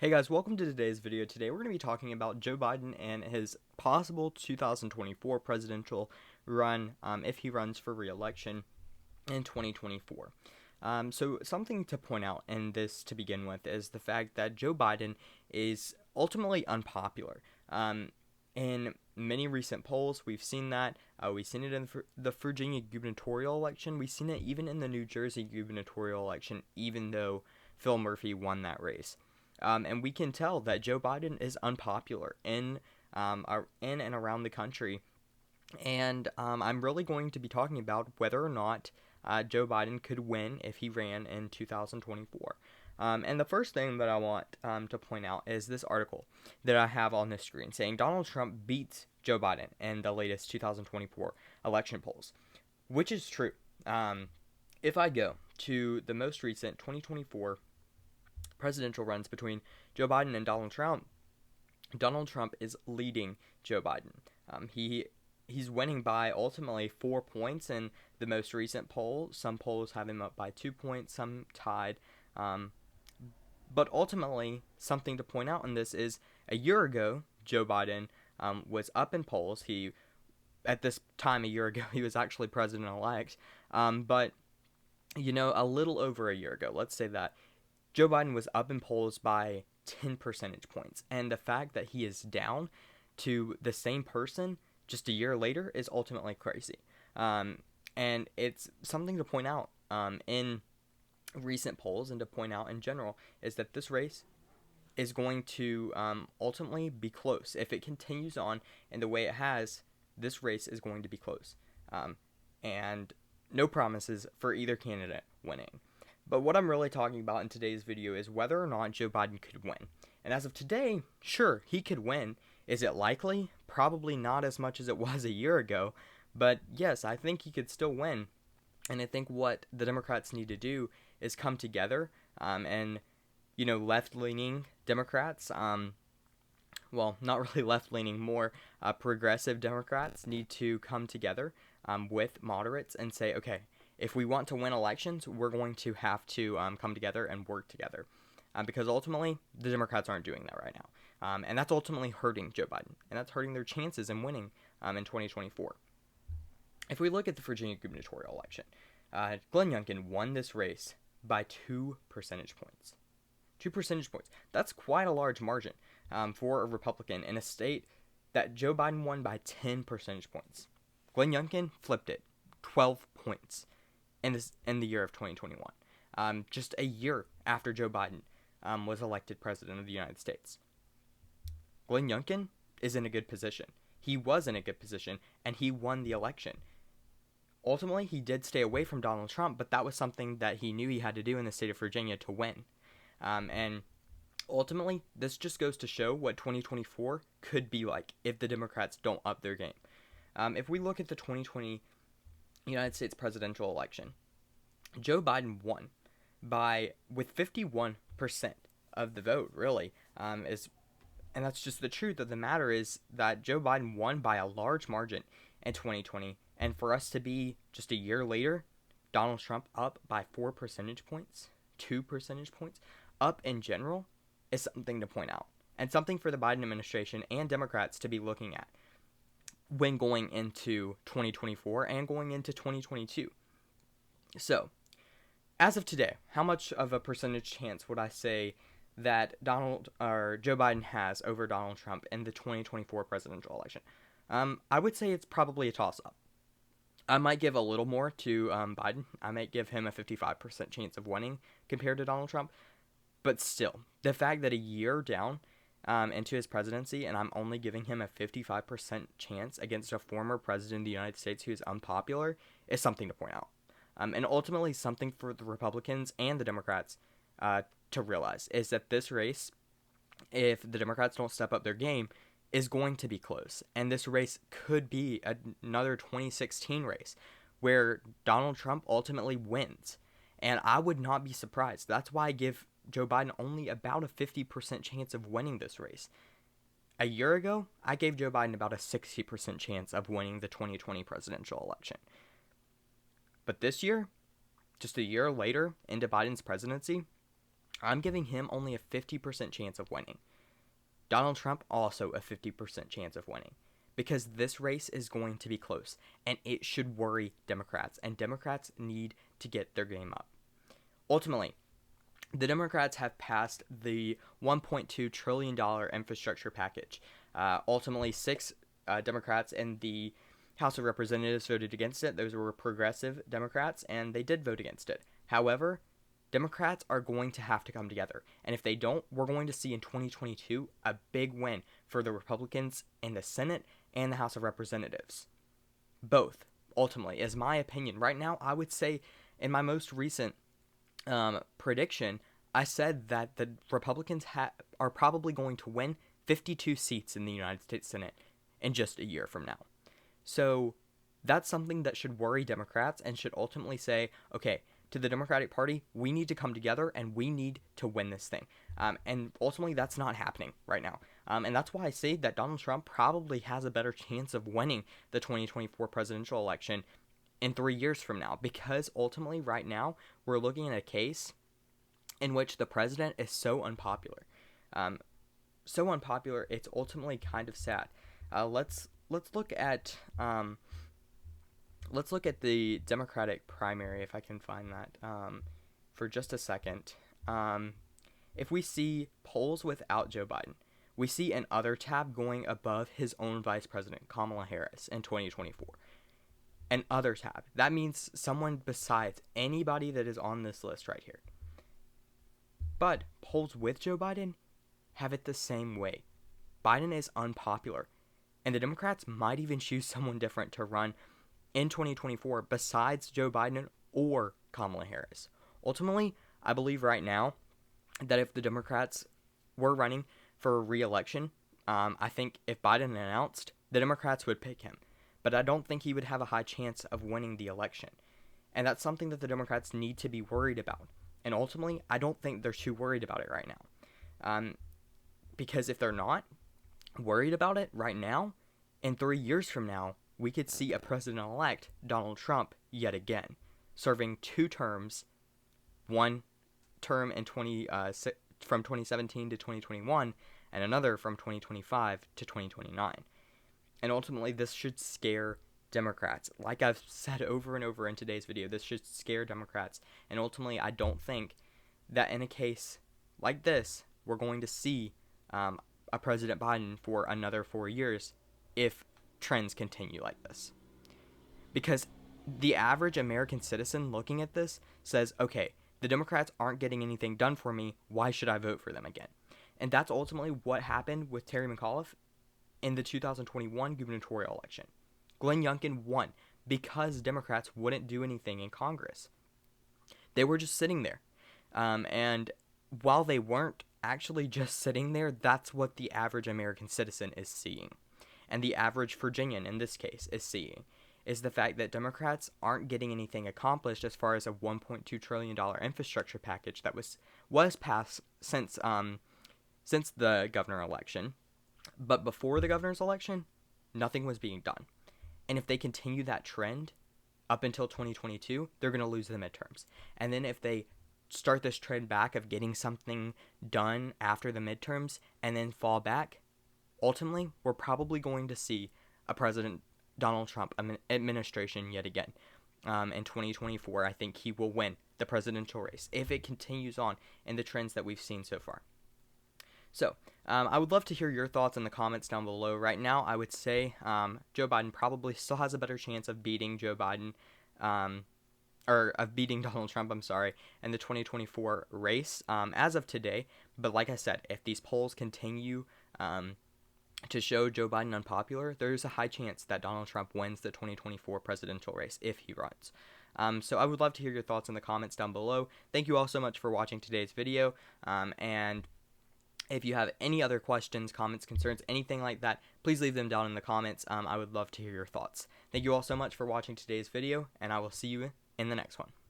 Hey guys, welcome to today's video. Today we're going to be talking about Joe Biden and his possible 2024 presidential run if he runs for re-election in 2024. So something to point out in this to begin with is the fact that Joe Biden is ultimately unpopular. In many recent polls, we've seen that. We've seen it in the Virginia gubernatorial election. We've seen it even in the New Jersey gubernatorial election, even though Phil Murphy won that race. And we can tell that Joe Biden is unpopular in and around the country. And I'm really going to be talking about whether or not Joe Biden could win if he ran in 2024. And the first thing that I want to point out is this article that I have on this screen saying Donald Trump beats Joe Biden in the latest 2024 election polls, which is true. If I go to the most recent 2024 presidential runs between Joe Biden and Donald Trump is leading Joe Biden. He's winning by ultimately 4 points in the most recent poll. Some polls have him up by 2 points, some tied. But ultimately, something to point out in this is a year ago, Joe Biden was up in polls. At this time a year ago, he was actually president-elect. But, a little over a year ago, let's say that, Joe Biden was up in polls by 10 percentage points. And the fact that he is down to the same person just a year later is ultimately crazy. And it's something to point out in recent polls and to point out in general is that this race is going to ultimately be close. If it continues on in the way it has, this race is going to be close. And no promises for either candidate winning. But what I'm really talking about in today's video is whether or not Joe Biden could win. And as of today, sure, he could win. Is it likely? Probably not as much as it was a year ago. But yes, I think he could still win. And I think what the Democrats need to do is come together and, left-leaning Democrats, well, not really left-leaning, more progressive Democrats need to come together with moderates and say, okay, if we want to win elections, we're going to have to come together and work together. Because ultimately, the Democrats aren't doing that right now. And that's ultimately hurting Joe Biden. And that's hurting their chances in winning in 2024. If we look at the Virginia gubernatorial election, Glenn Youngkin won this race by 2 percentage points. 2 percentage points. That's quite a large margin for a Republican in a state that Joe Biden won by 10 percentage points. Glenn Youngkin flipped it. 12 points. In the year of 2021, just a year after Joe Biden was elected president of the United States. Glenn Youngkin is in a good position. He was in a good position, and he won the election. Ultimately, he did stay away from Donald Trump, but that was something that he knew he had to do in the state of Virginia to win. And ultimately, this just goes to show what 2024 could be like if the Democrats don't up their game. If we look at the 2020 United States presidential election, Joe Biden won with 51% of the vote, really, and that's just the truth of the matter is that Joe Biden won by a large margin in 2020, and for us to be just a year later, Donald Trump up by 4 percentage points, 2 percentage points, up in general, is something to point out, and something for the Biden administration and Democrats to be looking at when going into 2024 and going into 2022. So, as of today, how much of a percentage chance would I say that Joe Biden has over Donald Trump in the 2024 presidential election? I would say it's probably a toss-up. I might give a little more to Biden. I might give him a 55% chance of winning compared to Donald Trump. But still, the fact that a year down into his presidency, and I'm only giving him a 55% chance against a former president of the United States who is unpopular is something to point out. And ultimately something for the Republicans and the Democrats to realize is that this race, if the Democrats don't step up their game, is going to be close. And this race could be another 2016 race where Donald Trump ultimately wins. And I would not be surprised. That's why I give Joe Biden only about a 50% chance of winning this race. A year ago, I gave Joe Biden about a 60% chance of winning the 2020 presidential election. But this year, just a year later into Biden's presidency, I'm giving him only a 50% chance of winning. Donald Trump also a 50% chance of winning, because this race is going to be close, and it should worry Democrats, and Democrats need to get their game up. Ultimately, the Democrats have passed the $1.2 trillion infrastructure package. Ultimately, 6 Democrats in the House of Representatives voted against it. Those were progressive Democrats, and they did vote against it. However, Democrats are going to have to come together. And if they don't, we're going to see in 2022 a big win for the Republicans in the Senate and the House of Representatives. Both, ultimately, is my opinion. Right now, I would say in my most recent prediction, I said that the Republicans are probably going to win 52 seats in the United States Senate in just a year from now. So that's something that should worry Democrats and should ultimately say, okay, to the Democratic Party, we need to come together and we need to win this thing. And ultimately, that's not happening right now. And that's why I say that Donald Trump probably has a better chance of winning the 2024 presidential election in 3 years from now, because ultimately right now we're looking at a case in which the president is so unpopular. It's ultimately kind of sad. Let's look at the Democratic primary, if I can find that, for just a second. If we see polls without Joe Biden, we see an other tab going above his own vice president, Kamala Harris, in 2024. An other tab. That means someone besides anybody that is on this list right here. But polls with Joe Biden have it the same way. Biden is unpopular, and the Democrats might even choose someone different to run in 2024 besides Joe Biden or Kamala Harris. Ultimately, I believe right now that if the Democrats were running for re-election, I think if Biden announced, the Democrats would pick him. But I don't think he would have a high chance of winning the election. And that's something that the Democrats need to be worried about. And ultimately, I don't think they're too worried about it right now. Because if they're not worried about it right now, in 3 years from now, we could see a president-elect, Donald Trump, yet again, serving 2 terms, one term in from 2017 to 2021, and another from 2025 to 2029. And ultimately, this should scare Democrats. Like I've said over and over in today's video, this should scare Democrats. And ultimately, I don't think that in a case like this, we're going to see a President Biden for another 4 years if trends continue like this. Because the average American citizen looking at this says, okay, the Democrats aren't getting anything done for me. Why should I vote for them again? And that's ultimately what happened with Terry McAuliffe in the 2021 gubernatorial election. Glenn Youngkin won because Democrats wouldn't do anything in Congress. They were just sitting there. And while they weren't actually just sitting there, that's what the average American citizen is seeing. And the average Virginian, in this case, is seeing, is the fact that Democrats aren't getting anything accomplished as far as a $1.2 trillion infrastructure package that was passed since the governor election. But before the governor's election, nothing was being done. And if they continue that trend up until 2022, they're going to lose the midterms. And then if they start this trend back of getting something done after the midterms and then fall back, ultimately, we're probably going to see a President Donald Trump administration yet again. In 2024, I think he will win the presidential race if it continues on in the trends that we've seen so far. So, I would love to hear your thoughts in the comments down below. Right now, I would say Joe Biden probably still has a better chance of beating Donald Trump, in the 2024 race as of today. But like I said, if these polls continue to show Joe Biden unpopular, there's a high chance that Donald Trump wins the 2024 presidential race if he runs. So I would love to hear your thoughts in the comments down below. Thank you all so much for watching today's video. And if you have any other questions, comments, concerns, anything like that, please leave them down in the comments. I would love to hear your thoughts. Thank you all so much for watching today's video, and I will see you in the next one.